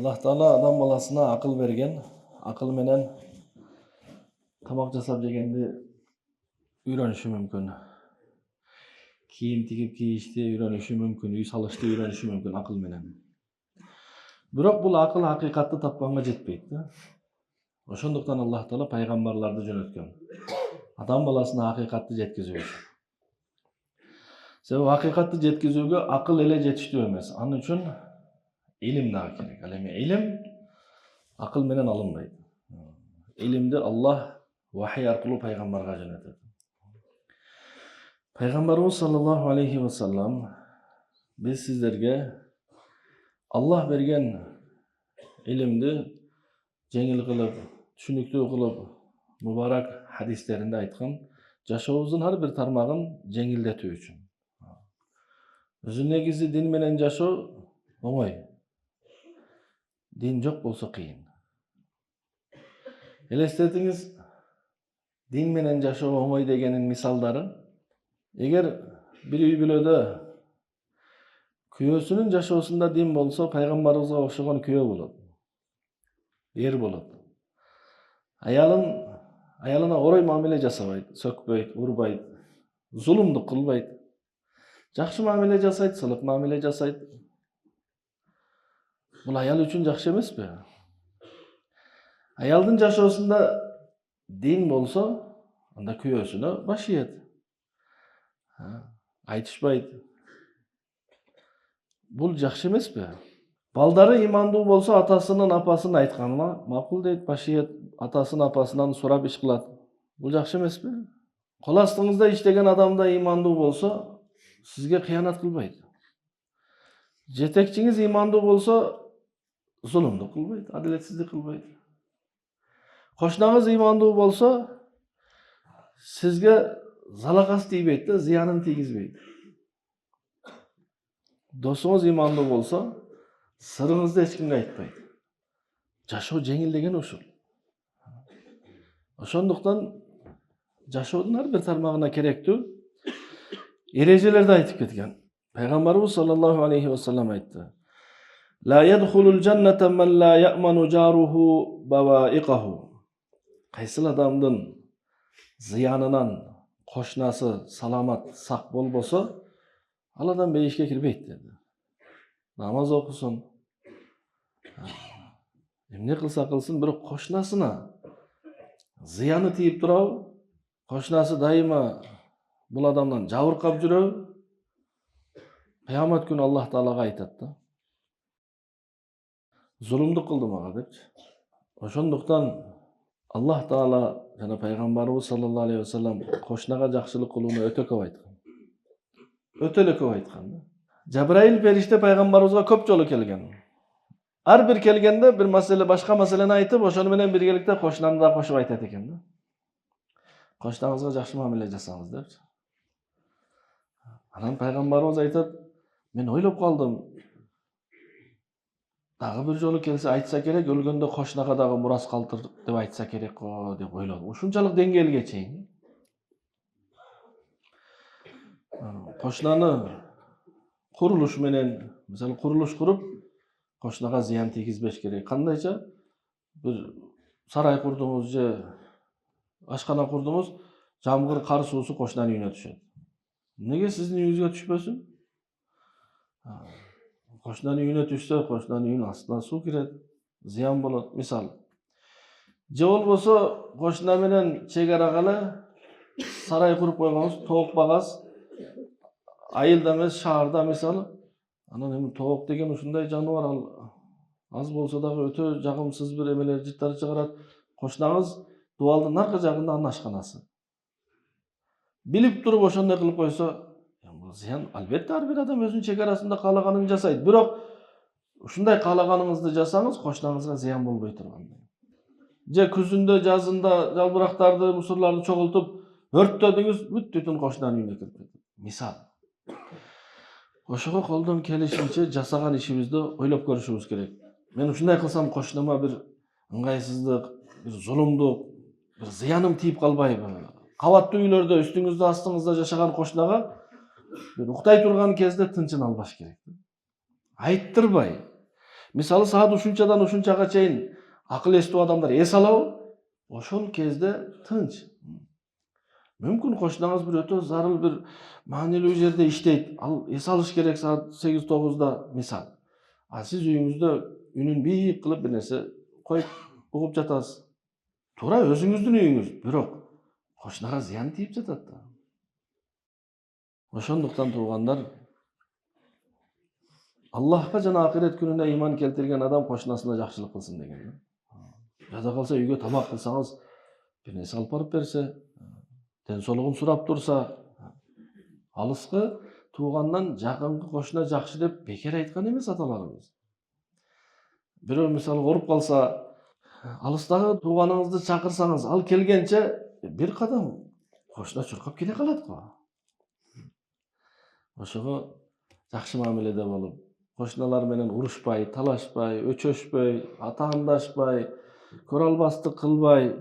Allah Taala adam balasına akıl bergen. Akıl menen tamak jasap jegенди үйрөнүшү мүмкүн. Кийим тигип кийишти үйрөнүшү мүмкүн, үй салышты үйрөнүшү мүмкүн акыл менен. Бирок бул акыл акыйкатты тапканга жетпейт да. Ошондуктан Аллах Таала пайгамбарларды жөнөткөн. Адам баласына акыйкатты жеткизүү үчүн. Себеби акыйкатты жеткизүүгө акыл эле жетиштүү эмес. Анын үчүн илим дагы керек. Ал эми илим акыл менен алынбайт. Илимди Аллах вахий аркылуу пайгамбарга жөнөтөт. Пайгамбарыбыз саллаллаху алейхи ва саллам биз сиздерге Аллах берген илимди жеңил кылып, түшүнүктүү кылып, мубарак хадистеринде айткан, жашообуздун ар бир тармагын жеңилдетүү үчүн. Өзү негизи дин менен жашоо оңой. Дин жок болсо кыйын. Элестетиңиз, дин менен жашоо оңой дегенин мисалдары. Эгер бир үй бүлөдө күйөөсүнүн жашоосунда дин болсо, пайгамбарыбызга окшогон күйөө болот. Эр болот. Аялына орой мамиле жасабайт, сөкпөйт, урбайт, зулумдук кылбайт. Жакшы мамиле жасайт, сылык мамиле жасайт. Бул аял үчүн жакшы эмеспи? Аялдын жашоосунда дин болсо, анда күйөөсүнө баш ийет. Айтышпайт. Бул жакшы эмеспи? Балдары имандуу болсо, атасынын апасын айтканына макул дейт, баш ийет, атасын апасынан сурап иш кылат. Бул жакшы эмеспи? Кол астыңызда иштеген адам да имандуу болсо, сизге кыянат кылбайт. Жетекчиңиз имандуу болсо, зулумдук кылбайт, адилетсиздик кылбайт. Кошнаңыз имандуу болсо, сизге залакасы тийбейт да, зыянын тийгизбейт. Досуңуз имандуу болсо, сырыңызды эч кимге айтпайт. Жашоо жеңил деген ушул. Ошондуктан жашоодун ар бир тармагына керектүү эрежелерди айтып кеткен. Пайгамбарыбыз саллаллаху алейхи ва саллам айтты: "Ла ядхулул жанната ман ла я'ману жаруху баваиqahu." Кайсыл адамдын зыянынан кошнасы саламат, сак болбосо, ал адам бейишке кирбейт dedi. Намаз окусун, эмне кылса кылсын, бирок кошнасына зыяны тийип турабы? Кошнасы дайыма бул адамдан жабыркап жүрөбү? Кыямат күнү Аллах Таалага айтат да. Зулумдук кылды мага депчи. Ошондуктан Аллах Таала жана пайгамбарыбыз саллаллаху алейхи ва саллам кошнага жакшылык кылууну өтө көп айткан. Өтө эле көп айткан. Жабраил периште пайгамбарыбызга көп жолу келген. Ар бир келгенде бир маселе, башка маселени айтып, ошону менен биргеликте кошнаны да кошуп айтат экен да. Кошнаңызга жакшы мамиле жасаңыз депчи. Анан пайгамбарыбыз айтат: "Мен ойлоп калдым. Дагы бир жолу келсе айтса керек, өлгөндө кошнага дагы мурас калтыр деп айтса керек го деп ойлодум." Ушунчалык деңгээлге чейин. Кошнаны курулуш менен, мисалы курулуш куруп, кошнага зыян тийгизбеш керек. Кандайча бир сарай курдуңуз же ашкана курдуңуз, жамгыр, кар суусу кошнанын үйүнө түшөт. Неге сиздин үйүңүзгө түшпөсүн? Кошнанын үйүнө түшсө, кошнанын үйүнүн астына суу кирет, зыян болот, мисалы. Же болбосо кошна менен чек арага эле сарай куруп койгонсуз, тоок багасыз. Айылда эмес, шаарда мисалы. Анан эми тоок деген ушундай жаныбар, ал аз болсо дагы өтө жагымсыз бир эмелер, жыттар чыгарат. Кошнаңыз дубалдын аркы жагында анын ашканасы. Билип туруп ошондой кылып койсо, бул зыян. Албетте ар бир адам өзүнүн чек арасында каалаганын жасайт. Бирок ушундай каалаганыңызды жасаңыз, кошнаңызга зыян болбой тургандай. Же күзүндө, жазында жалбырактарды, мусурларды чогултуп өрттөдүңүз, бүт кошнанын үйүнө кирип кетет. Мисал. Ошого колдон келишинче жасаган ишибизди ойлоп көрүшүбүз керек. Мен ушундай кылсам кошнама бир ыңгайсыздык, бир зулумдук, бир зыяным тийип калбайбы? Кабаттуу үйлөрдө үстүңүздө, астыңызда жашаган кошнага бир уктай турган кезде тынчын албаш керек. Айттырбай, Мисалы саат ушунчадан ушунчага чейин акыл эстүү адамдар эс алабы? Ошол кезде тынч. Мүмкүн кошунаңыз бир өтө зарыл бир маанилүү жерде иштейт. Ал эс алыш керек саат 8-9да мисал. А сиз үйүңүздө үнүн бийик кылып бир нерсе коюп угуп жатасыз. Туура өзүңүздүн үйүңүз, бирок кошунага зыян тийип жатат да. Ошондуктан туугандар, Аллахка жана акырет күнүнө ыйман келтирген адам кошунасына жакшылык кылсын деген. Жада калса үйгө тамак кылсаңыз, бир нерсе алып барып берсе, ден соолугун сурап турса, алыскы туугандан жакынкы кошуна жакшы деп бекер айткан эмес аталарыбыз. Бирөө мисалы ооруп калса, алыстагы тууганыңызды чакырсаңыз, ал келгенче бир кадам кошуна чуркап келе калат го. Ошого жакшы мамиледе болуп, кошуналар менен урушпай, талашпай, өчөшпөй, атаандашпай, көрө албастык кылбай,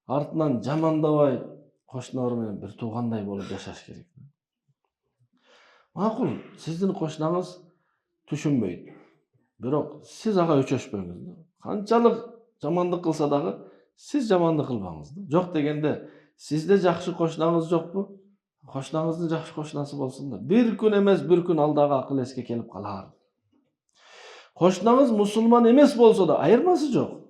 артынан жамандабай, кошуналар менен бир туугандай болуп жашаш керек. Макул, сиздин кошунаңыз түшүнбөйт. Бирок сиз ага өчөшпөңүз. Канчалык жамандык кылса дагы, сиз жамандык кылбаңыз. Жок дегенде, сизде жакшы кошунаңыз жокпу? Кошунаңыздын жакшы кошунасы болсун да. Бир күн эмес, бир күн ал дагы акыл эске келип калар. Кошунаңыз мусулман эмес болсо да айырмасы жок.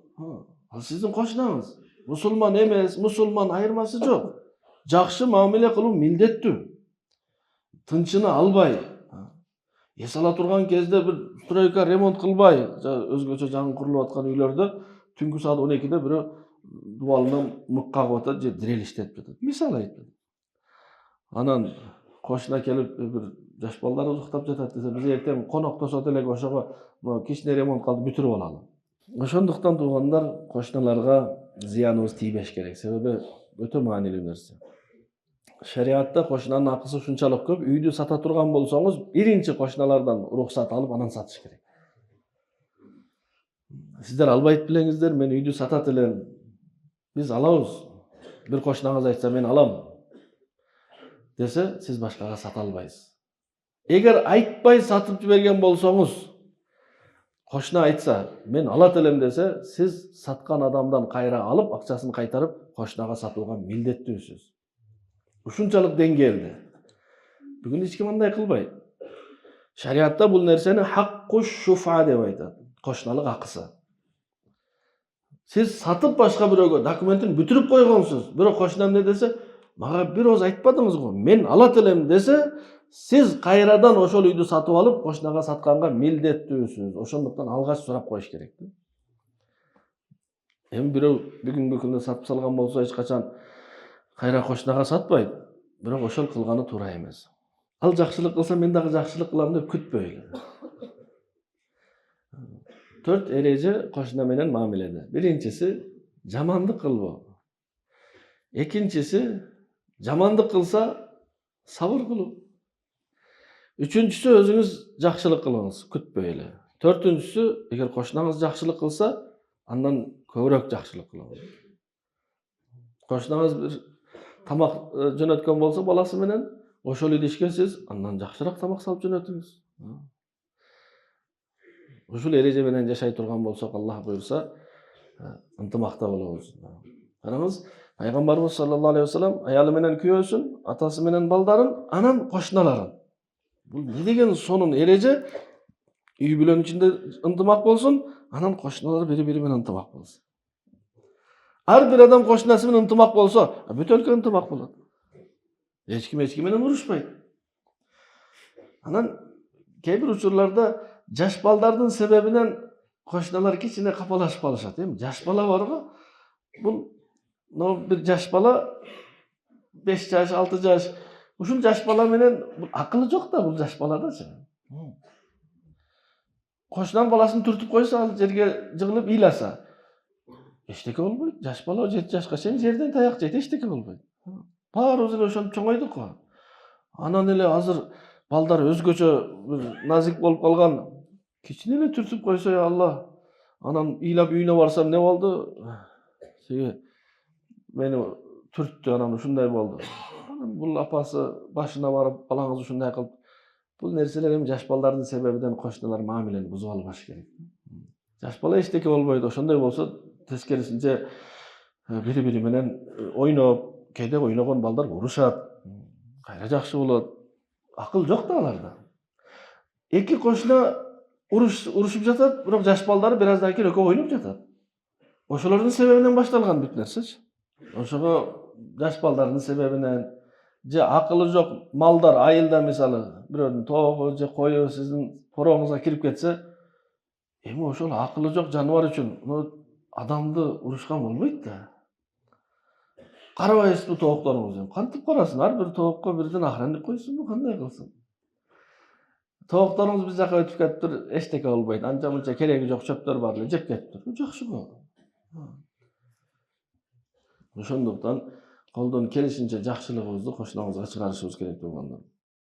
Ал сиздин кошунаңыз. Мусулман эмес, мусулман айырмасы жок. Жакшы мамиле кылуу милдеттүү. Тынчыны албай, эс ала турган кезде бир стройка ремонт кылбай, өзгөчө жаңы курулуп аткан үйлөрдө түнкү саат 12-де бирөө дубалынан мык кагып атат же дрель иштетип жатат. Мисал айтып. Анан кошуна келип бир жаш балдар уктап жатат десе, биз эртең коноктосот элек ошого кичине ремонт кылып бүтүрүп алалы. Ошондуктан туугандар, кошуналарга зыяныбыз тийбеш керек. Себеби өтө маанилүү нерсе. Шариатта кошунанын акысы ушунчалык көп, үйдү сата турган болсоңуз, биринчи кошуналардан уруксат алып, анан сатыш керек. Сиздер албайт белеңиздер, мен үйдү сатат элем. Биз алабыз. Бир кошунаңыз айтса, мен алам десе, сиз башкага сата албайсыз. Эгер айтпай сатып жиберген болсоңуз, кошуна айтса, мен алат элем десе, сиз саткан адамдан кайра алып, акчасын кайтарып, кошунага сатууга милдеттүүсүз. Ушунчалык деңгээлде. Бүгүн эч ким андай кылбайт. Шариатта бул нерсени хакку шуфа деп айтат. Кошуналык акысы. Сиз сатып башка бирөөгө документин бүтүрүп койгонсуз. Бирок кошуна эмне десе, мага бир оз айтпадыңыз го, мен алат элем десе, сиз кайрадан ошол үйдү сатып алып, кошунага сатканга милдеттүүсүз. Ошондуктан алгач сурап коюш керек. Эми бирөө бүгүнкү күндө сатып салган болсо, эч качан кайра кошунага сатпайт. Бирок ошол кылганы туура эмес. Ал жакшылык кылса, мен дагы жакшылык кылам деп күтпөйлү. 4 эреже кошуна менен мамиледе. Биринчиси жамандык кылбоо. Экинчиси жамандык кылса сабыр кылуу. Үчүнчүсү өзүңүз жакшылык кылыңыз, күтпөй эле. Төртүнчүсү, эгер кошунаңыз жакшылык кылса, андан көбүрөөк жакшылык кылыңыз. Кошунаңыз бир тамак жөнөткөн болсо баласы менен, ошол үйдө ишкенсиз, андан жакшыраак тамак салып жөнөтүңүз. Ушул эреже менен жашай турган болсок, Аллах буйрса, ынтымакта болобуз. Караңыз, пайгамбарыбыз саллаллаху алейхи вассалам аялы менен күйөөсүн, атасы менен балдарын, анан кошуналарын. Бул не деген сонун эреже? Үй бүлөнүн ичинде ынтымак болсун, анан кошуналар бири-бири менен ынтымак болсун. Ар бир адам кошунасы менен ынтымак болсо, бүт өлкө ынтымак болот. Эч ким менен урушпайт. Анан кээ бир учурларда жаш балдардын себебинен кошуналар кичине капалашып калышат. Жаш бала барго, бул бир жаш бала 5 жаш, 6 жаш, ушул жаш бала менен акылы жок да бул жаш баладачы. Кошунанын баласын түртүп койсо, ал жерге жыгылып ыйласа, эчтеке болбойт. Жаш бала 7 жашка чейин жерден таяк жейт, эчтеке болбойт. Баарыбыз эле ошентип чоңойдук го. Анан эле азыр балдар өзгөчө бир назик болуп калган. Кичине эле түртүп койсо, я Алла. Анан ыйлап үйүнө барсам, не болду? Мени түрттү, анан ушундай болду. Анан бул апасы башына барып, балаңыз ушундай кылып, бул нерселер эми жаш балдардын себебинен кошуналар мамилени бузуп албаш керек. Жаш бала эчтеке болбойт. Ошондой болсо тескерисинче бири-бири менен ойноп, кээде ойногон балдар урушат. Кайра жакшы болот. Акыл жок да аларда. Эки кошуна урушуп жатат, бирок жаш балдары бир аздан кийин экөө ойноп жатат. Ошолордун себебинен башталган бүт нерсечи. Ошого жаш балдардын себебинен же акылы жок малдар айылда мисалы бирөөнүн тоогу же кою сиздин порооңузга кирип кетсе, эми ошол акылы жок жаныбар үчүн адамды урушкан болбойт да. Карабайсызбы тоокторуңуз? Кантип карасын? Ар бир тоокко бирден охранник койсунбу, кандай кылсын? Тоокторуңуз биз жака өтүп кетиптир, эчтеке болбойт. Анча мынча кереги жок чөптөр бар эле, жеп кетиптир. Жакшы го. Ошондуктан колдон келишинче жакшылыгыбызды кошунабызга чыгарышыбыз керек болгондор.